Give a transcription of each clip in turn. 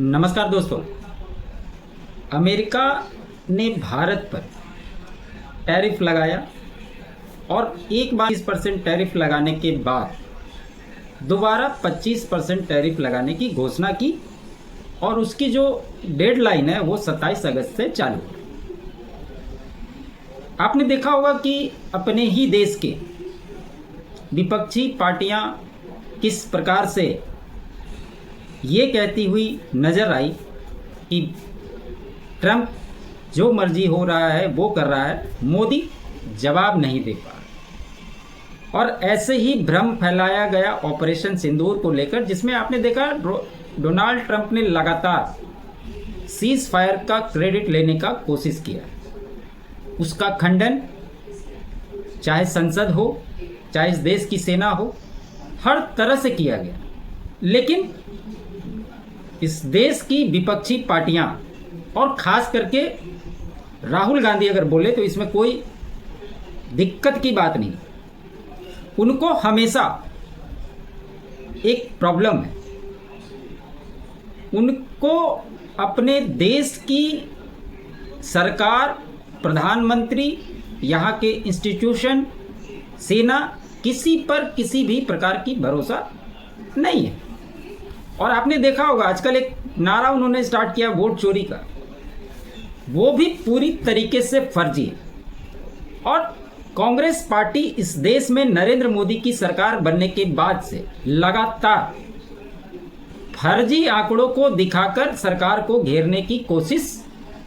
नमस्कार दोस्तों। अमेरिका ने भारत पर टैरिफ लगाया और एक बार 20% टैरिफ लगाने के बाद दोबारा 25% टैरिफ लगाने की घोषणा की और उसकी जो डेडलाइन है वो 27 अगस्त से चालू है। आपने देखा होगा कि अपने ही देश के विपक्षी पार्टियां किस प्रकार से ये कहती हुई नज़र आई कि ट्रंप जो मर्जी हो रहा है वो कर रहा है, मोदी जवाब नहीं दे पा रहा। और ऐसे ही भ्रम फैलाया गया ऑपरेशन सिंदूर को लेकर, जिसमें आपने देखा डोनाल्ड ट्रंप ने लगातार सीज फायर का क्रेडिट लेने का कोशिश किया। उसका खंडन चाहे संसद हो चाहे इस देश की सेना हो, हर तरह से किया गया। लेकिन इस देश की विपक्षी पार्टियां और खास करके राहुल गांधी अगर बोले तो इसमें कोई दिक्कत की बात नहीं, उनको हमेशा एक प्रॉब्लम है। उनको अपने देश की सरकार, प्रधानमंत्री, यहाँ के इंस्टीट्यूशन, सेना, किसी पर किसी भी प्रकार की भरोसा नहीं है। और आपने देखा होगा आजकल एक नारा उन्होंने स्टार्ट किया वोट चोरी का, वो भी पूरी तरीके से फर्जी है। और कांग्रेस पार्टी इस देश में नरेंद्र मोदी की सरकार बनने के बाद से लगातार फर्जी आंकड़ों को दिखाकर सरकार को घेरने की कोशिश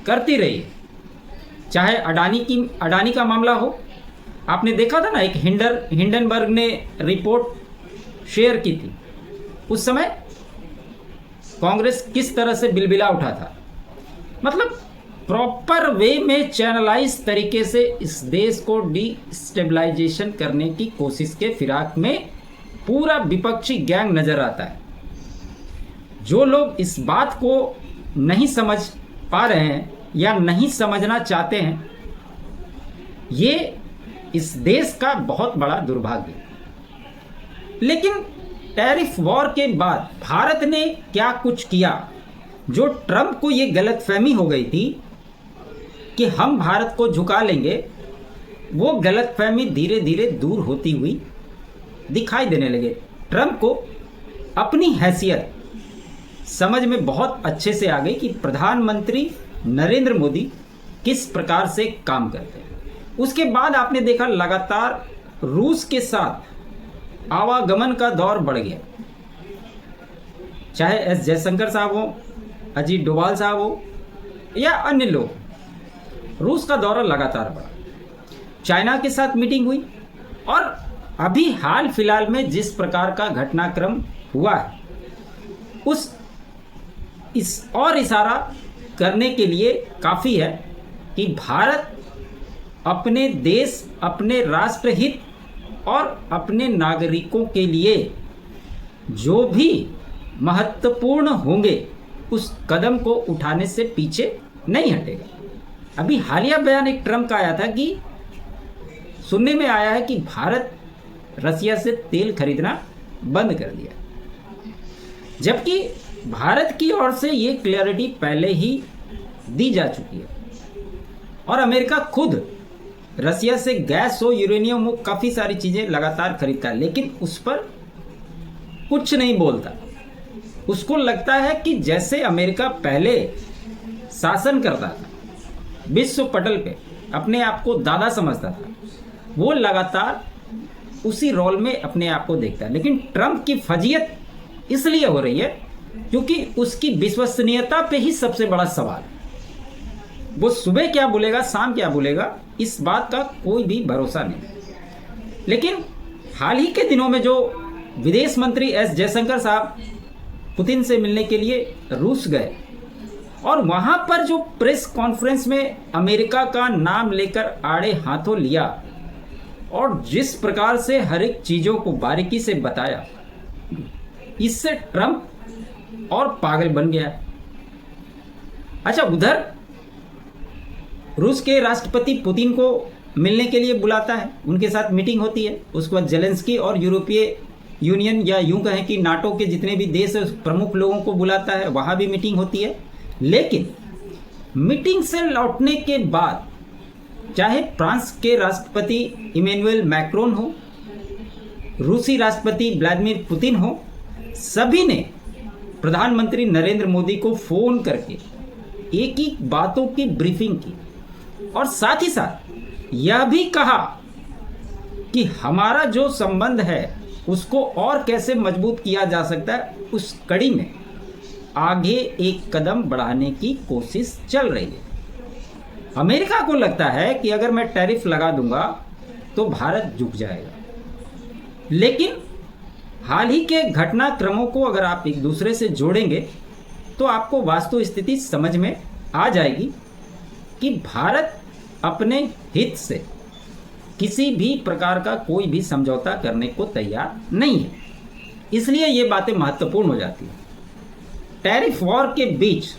करती रही है। चाहे अडानी का मामला हो, आपने देखा था ना, एक हिंडनबर्ग ने रिपोर्ट शेयर की थी, उस समय कांग्रेस किस तरह से बिलबिला उठा था। मतलब प्रॉपर वे में चैनलाइज तरीके से इस देश को डिस्टेबलाइजेशन करने की कोशिश के फिराक में पूरा विपक्षी गैंग नजर आता है। जो लोग इस बात को नहीं समझ पा रहे हैं या नहीं समझना चाहते हैं, ये इस देश का बहुत बड़ा दुर्भाग्य है। लेकिन टैरिफ वॉर के बाद भारत ने क्या कुछ किया, जो ट्रंप को ये गलतफहमी हो गई थी कि हम भारत को झुका लेंगे, वो गलतफहमी धीरे धीरे दूर होती हुई दिखाई देने लगे। ट्रंप को अपनी हैसियत समझ में बहुत अच्छे से आ गई कि प्रधानमंत्री नरेंद्र मोदी किस प्रकार से काम करते हैं। उसके बाद आपने देखा लगातार रूस के साथ आवागमन का दौर बढ़ गया। चाहे एस जयशंकर साहब हो, अजीत डोभाल साहब हो या अन्य लोग, रूस का दौरा लगातार बढ़ा। चाइना के साथ मीटिंग हुई और अभी हाल फिलहाल में जिस प्रकार का घटनाक्रम हुआ है, इस और इशारा करने के लिए काफ़ी है कि भारत अपने देश, अपने राष्ट्रहित और अपने नागरिकों के लिए जो भी महत्वपूर्ण होंगे उस कदम को उठाने से पीछे नहीं हटेगा। अभी हालिया बयान एक ट्रंप का आया था कि सुनने में आया है कि भारत रसिया से तेल खरीदना बंद कर दिया, जबकि भारत की ओर से ये क्लैरिटी पहले ही दी जा चुकी है। और अमेरिका खुद रसिया से गैस हो, यूरेनियम हो, काफ़ी सारी चीज़ें लगातार खरीदता है, लेकिन उस पर कुछ नहीं बोलता। उसको लगता है कि जैसे अमेरिका पहले शासन करता था, विश्व पटल पे अपने आप को दादा समझता था, वो लगातार उसी रोल में अपने आप को देखता है। लेकिन ट्रंप की फजीयत इसलिए हो रही है क्योंकि उसकी विश्वसनीयता पे ही सबसे बड़ा सवाल है। वो सुबह क्या बोलेगा, शाम क्या बोलेगा, इस बात का कोई भी भरोसा नहीं। लेकिन हाल ही के दिनों में जो विदेश मंत्री एस जयशंकर साहब पुतिन से मिलने के लिए रूस गए और वहाँ पर जो प्रेस कॉन्फ्रेंस में अमेरिका का नाम लेकर आड़े हाथों लिया और जिस प्रकार से हर एक चीज़ों को बारीकी से बताया, इससे ट्रंप और पागल बन गया। अच्छा, उधर रूस के राष्ट्रपति पुतिन को मिलने के लिए बुलाता है, उनके साथ मीटिंग होती है। उसके बाद जेलेंस्की और यूनियन या यूं कहें कि नाटो के जितने भी देश प्रमुख लोगों को बुलाता है, वहाँ भी मीटिंग होती है। लेकिन मीटिंग से लौटने के बाद चाहे फ्रांस के राष्ट्रपति इमैनुअल मैक्रोन हो, रूसी राष्ट्रपति व्लादिमीर पुतिन हो, सभी ने प्रधानमंत्री नरेंद्र मोदी को फोन करके एक ही बातों की ब्रीफिंग की और साथ ही साथ यह भी कहा कि हमारा जो संबंध है उसको और कैसे मजबूत किया जा सकता है, उस कड़ी में आगे एक कदम बढ़ाने की कोशिश चल रही है। अमेरिका को लगता है कि अगर मैं टैरिफ लगा दूंगा तो भारत झुक जाएगा, लेकिन हाल ही के घटनाक्रमों को अगर आप एक दूसरे से जोड़ेंगे तो आपको वास्तव स्थिति समझ में आ जाएगी कि भारत अपने हित से किसी भी प्रकार का कोई भी समझौता करने को तैयार नहीं है। इसलिए ये बातें महत्वपूर्ण हो जाती हैं। टैरिफ वॉर के बीच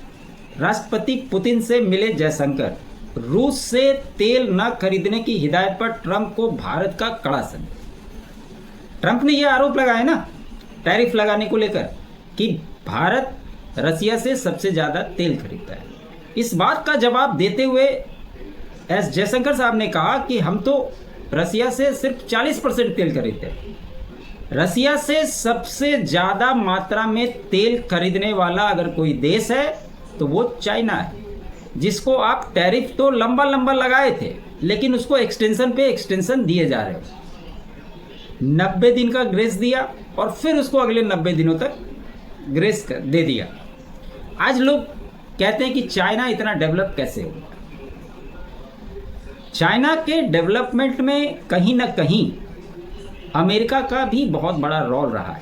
राष्ट्रपति पुतिन से मिले जयशंकर रूस से तेल न खरीदने की हिदायत पर ट्रंप को भारत का कड़ा संदेश। ट्रंप ने यह आरोप लगाया ना टैरिफ लगाने को लेकर कि भारत रसिया से सबसे ज़्यादा तेल खरीदता है। इस बात का जवाब देते हुए एस जयशंकर साहब ने कहा कि हम तो रसिया से सिर्फ 40% तेल खरीदते हैं। रसिया से सबसे ज़्यादा मात्रा में तेल खरीदने वाला अगर कोई देश है तो वो चाइना है, जिसको आप टैरिफ तो लंबा लंबा लगाए थे लेकिन उसको एक्सटेंशन पे एक्सटेंशन दिए जा रहे हो। 90 दिन का ग्रेस दिया और फिर उसको अगले 90 दिनों तक ग्रेस दे दिया। आज लोग कहते हैं कि चाइना इतना डेवलप कैसे हो। चाइना के डेवलपमेंट में कहीं ना कहीं अमेरिका का भी बहुत बड़ा रोल रहा है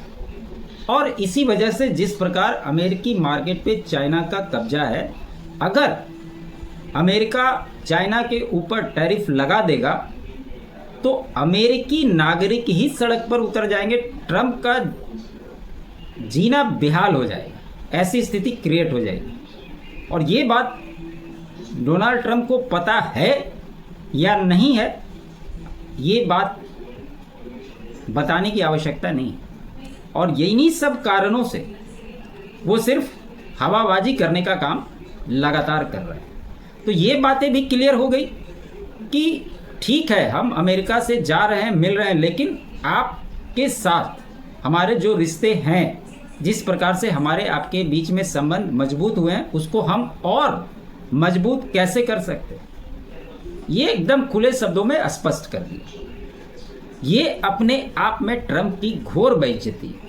और इसी वजह से जिस प्रकार अमेरिकी मार्केट पे चाइना का कब्जा है, अगर अमेरिका चाइना के ऊपर टैरिफ लगा देगा तो अमेरिकी नागरिक ही सड़क पर उतर जाएंगे, ट्रंप का जीना बेहाल हो जाएगा, ऐसी स्थिति क्रिएट हो जाएगी। और ये बात डोनाल्ड ट्रंप को पता है या नहीं है, ये बात बताने की आवश्यकता नहीं। और इन्हीं सब कारणों से वो सिर्फ हवाबाजी करने का काम लगातार कर रहे हैं। तो ये बातें भी क्लियर हो गई कि ठीक है, हम अमेरिका से जा रहे हैं, मिल रहे हैं, लेकिन आपके साथ हमारे जो रिश्ते हैं, जिस प्रकार से हमारे आपके बीच में संबंध मजबूत हुए हैं, उसको हम और मजबूत कैसे कर सकते हैं, ये एकदम खुले शब्दों में स्पष्ट कर दिया। ये अपने आप में ट्रंप की घोर बेइज्जती है।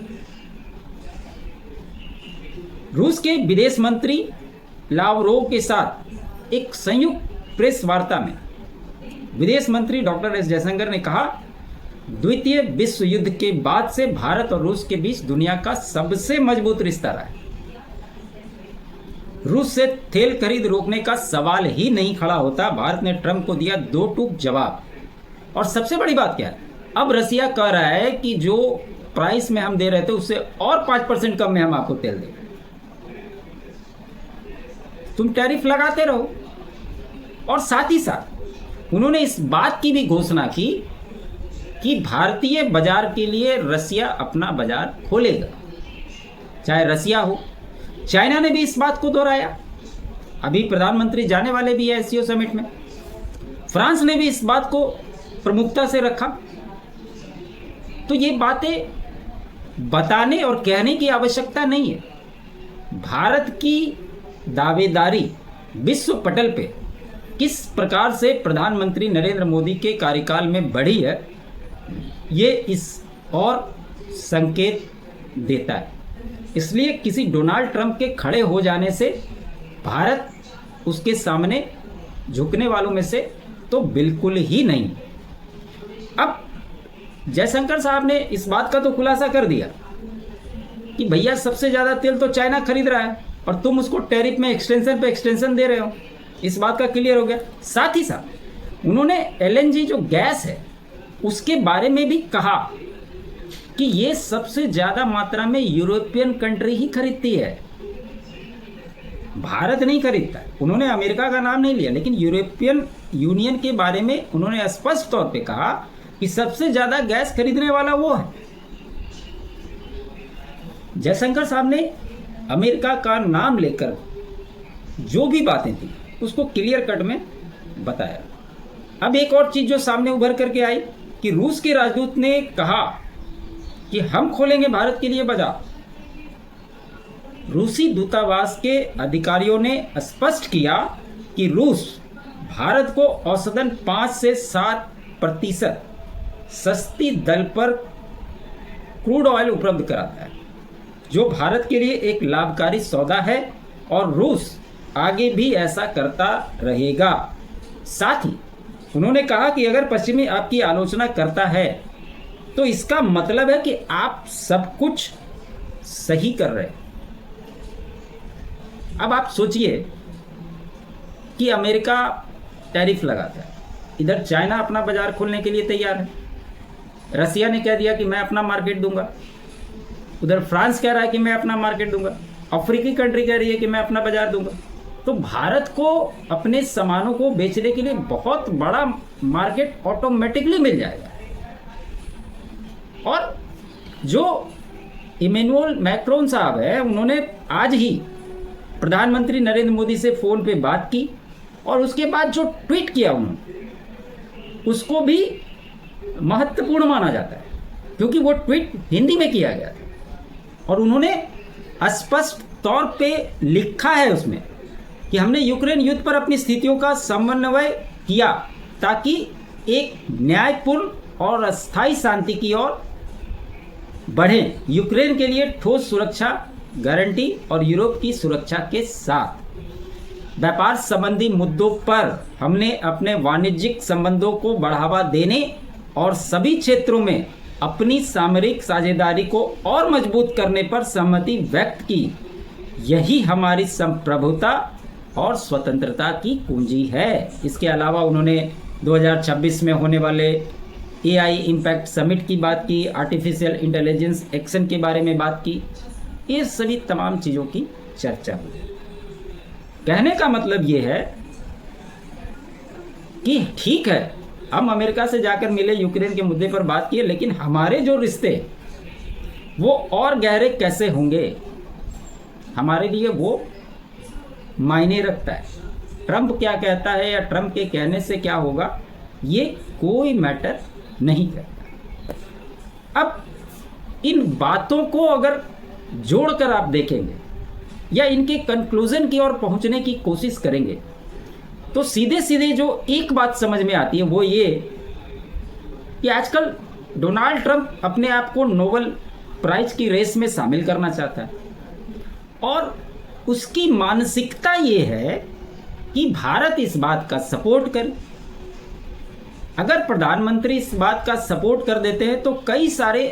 रूस के विदेश मंत्री लावरोव के साथ एक संयुक्त प्रेस वार्ता में विदेश मंत्री डॉक्टर एस जयशंकर ने कहा, द्वितीय विश्व युद्ध के बाद से भारत और रूस के बीच दुनिया का सबसे मजबूत रिश्ता रहा है। रूस से तेल खरीद रोकने का सवाल ही नहीं खड़ा होता। भारत ने ट्रंप को दिया दो टूक जवाब। और सबसे बड़ी बात क्या है, अब रसिया कह रहा है कि जो प्राइस में हम दे रहे थे उससे और 5% कम में हम आपको तेल देंगे, तुम टैरिफ लगाते रहो। और साथ ही साथ उन्होंने इस बात की भी घोषणा की कि भारतीय बाजार के लिए रसिया अपना बाजार खोलेगा, चाहे रसिया हो। चाइना ने भी इस बात को दोहराया, अभी प्रधानमंत्री जाने वाले भी है एससीओ समिट में। फ्रांस ने भी इस बात को प्रमुखता से रखा। तो ये बातें बताने और कहने की आवश्यकता नहीं है। भारत की दावेदारी विश्व पटल पे किस प्रकार से प्रधानमंत्री नरेंद्र मोदी के कार्यकाल में बढ़ी है, ये इस और संकेत देता है। इसलिए किसी डोनाल्ड ट्रंप के खड़े हो जाने से भारत उसके सामने झुकने वालों में से तो बिल्कुल ही नहीं। अब जयशंकर साहब ने इस बात का तो खुलासा कर दिया कि भैया सबसे ज़्यादा तेल तो चाइना खरीद रहा है और तुम उसको टैरिफ में एक्सटेंशन पे एक्सटेंशन दे रहे हो। इस बात का क्लियर हो गया। साथ ही साथ उन्होंने एलएनजी जो गैस है उसके बारे में भी कहा कि ये सबसे ज़्यादा मात्रा में यूरोपियन कंट्री ही खरीदती है, भारत नहीं खरीदता है। उन्होंने अमेरिका का नाम नहीं लिया, लेकिन यूरोपियन यूनियन के बारे में उन्होंने स्पष्ट तौर पे कहा कि सबसे ज़्यादा गैस खरीदने वाला वो है। जयशंकर साहब ने अमेरिका का नाम लेकर जो भी बातें थी उसको क्लियर कट में बताया। अब एक और चीज जो सामने उभर करके आई कि रूस के राजदूत ने कहा कि हम खोलेंगे भारत के लिए बाजार। रूसी दूतावास के अधिकारियों ने स्पष्ट किया कि रूस भारत को औसतन 5 से 7% सस्ती दर पर क्रूड ऑयल उपलब्ध कराता है, जो भारत के लिए एक लाभकारी सौदा है और रूस आगे भी ऐसा करता रहेगा। साथ ही उन्होंने कहा कि अगर पश्चिमी आपकी आलोचना करता है तो इसका मतलब है कि आप सब कुछ सही कर रहे हैं। अब आप सोचिए कि अमेरिका टैरिफ लगाता है, इधर चाइना अपना बाजार खोलने के लिए तैयार है, रसिया ने कह दिया कि मैं अपना मार्केट दूंगा, उधर फ्रांस कह रहा है कि मैं अपना मार्केट दूंगा, अफ्रीकी कंट्री कह रही है कि मैं अपना बाजार दूंगा। तो भारत को अपने सामानों को बेचने के लिए बहुत बड़ा मार्केट ऑटोमेटिकली मिल जाएगा। और जो इमैनुअल मैक्रोन साहब है, उन्होंने आज ही प्रधानमंत्री नरेंद्र मोदी से फोन पे बात की और उसके बाद जो ट्वीट किया उन्होंने उसको भी महत्वपूर्ण माना जाता है, क्योंकि वो ट्वीट हिंदी में किया गया था और उन्होंने स्पष्ट तौर पे लिखा है उसमें कि हमने यूक्रेन युद्ध पर अपनी स्थितियों का समन्वय किया ताकि एक न्यायपूर्ण और अस्थायी शांति की ओर बढ़े, यूक्रेन के लिए ठोस सुरक्षा गारंटी और यूरोप की सुरक्षा के साथ व्यापार संबंधी मुद्दों पर हमने अपने वाणिज्यिक संबंधों को बढ़ावा देने और सभी क्षेत्रों में अपनी सामरिक साझेदारी को और मजबूत करने पर सहमति व्यक्त की। यही हमारी संप्रभुता और स्वतंत्रता की कुंजी है। इसके अलावा उन्होंने 2026 में होने वाले AI इम्पैक्ट समिट की बात की, आर्टिफिशियल इंटेलिजेंस एक्शन के बारे में बात की, ये सभी तमाम चीज़ों की चर्चा हुई। कहने का मतलब ये है कि ठीक है, हम अमेरिका से जाकर मिले, यूक्रेन के मुद्दे पर बात किए, लेकिन हमारे जो रिश्ते वो और गहरे कैसे होंगे, हमारे लिए वो मायने रखता है। ट्रंप क्या कहता है या ट्रंप के कहने से क्या होगा, ये कोई मैटर नहीं करता। अब इन बातों को अगर जोड़कर आप देखेंगे या इनके कंक्लूजन की ओर पहुंचने की कोशिश करेंगे तो सीधे सीधे जो एक बात समझ में आती है वो ये कि आजकल डोनाल्ड ट्रंप अपने आप को नोबेल प्राइज की रेस में शामिल करना चाहता है और उसकी मानसिकता ये है कि भारत इस बात का सपोर्ट करे। अगर प्रधानमंत्री इस बात का सपोर्ट कर देते हैं तो कई सारे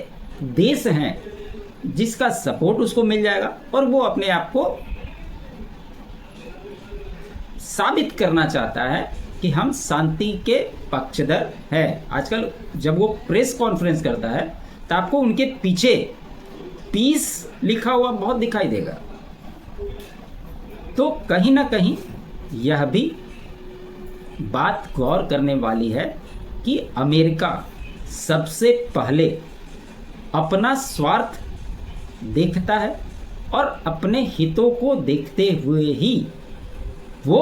देश हैं जिसका सपोर्ट उसको मिल जाएगा और वो अपने आप को साबित करना चाहता है कि हम शांति के पक्षधर हैं। आजकल जब वो प्रेस कॉन्फ्रेंस करता है तो आपको उनके पीछे पीस लिखा हुआ बहुत दिखाई देगा। तो कहीं ना कहीं यह भी बात गौर करने वाली है कि अमेरिका सबसे पहले अपना स्वार्थ देखता है और अपने हितों को देखते हुए ही वो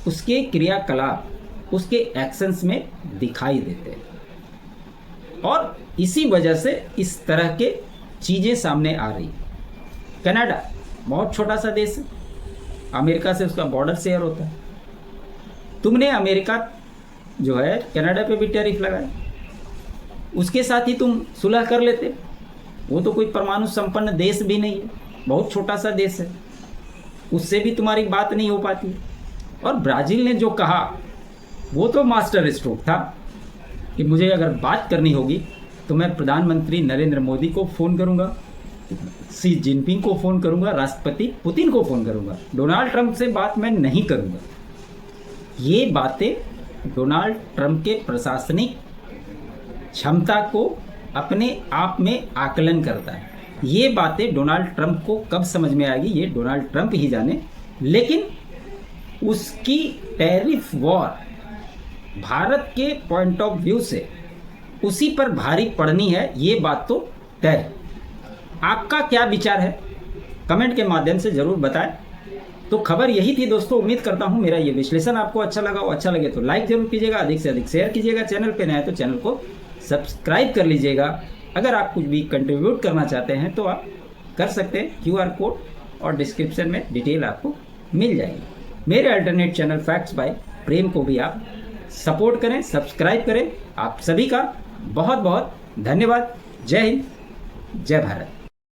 उसके क्रियाकलाप, उसके एक्शंस में दिखाई देते हैं और इसी वजह से इस तरह के चीज़ें सामने आ रही। कनाडा बहुत छोटा सा देश है, अमेरिका से उसका बॉर्डर शेयर होता है। तुमने अमेरिका जो है कनाडा पे भी टैरिफ लगाया, उसके साथ ही तुम सुलह कर लेते। वो तो कोई परमाणु संपन्न देश भी नहीं है, बहुत छोटा सा देश है, उससे भी तुम्हारी बात नहीं हो पाती। और ब्राज़ील ने जो कहा वो तो मास्टर स्ट्रोक था कि मुझे अगर बात करनी होगी तो मैं प्रधानमंत्री नरेंद्र मोदी को फ़ोन करूंगा, शी जिनपिंग को फ़ोन करूंगा, राष्ट्रपति पुतिन को फ़ोन करूंगा, डोनाल्ड ट्रंप से बात मैं नहीं करूंगा। ये बातें डोनाल्ड ट्रंप के प्रशासनिक क्षमता को अपने आप में आकलन करता है। ये बातें डोनाल्ड ट्रंप को कब समझ में आएगी ये डोनाल्ड ट्रंप ही जाने, लेकिन उसकी टैरिफ वॉर भारत के पॉइंट ऑफ व्यू से उसी पर भारी पड़नी है, ये बात तो तय है। आपका क्या विचार है कमेंट के माध्यम से ज़रूर बताएं। तो खबर यही थी दोस्तों। उम्मीद करता हूँ मेरा ये विश्लेषण आपको अच्छा लगा हो। अच्छा लगे तो लाइक जरूर कीजिएगा, अधिक से अधिक शेयर कीजिएगा। चैनल पे नया है तो चैनल को सब्सक्राइब कर लीजिएगा। अगर आप कुछ भी कंट्रीब्यूट करना चाहते हैं तो आप कर सकते हैं। QR कोड और डिस्क्रिप्शन में डिटेल आपको मिल जाएगी। मेरे अल्टरनेट चैनल फैक्ट्स बाय प्रेम को भी आप सपोर्ट करें, सब्सक्राइब करें। आप सभी का बहुत बहुत धन्यवाद। जय हिंद, जय भारत।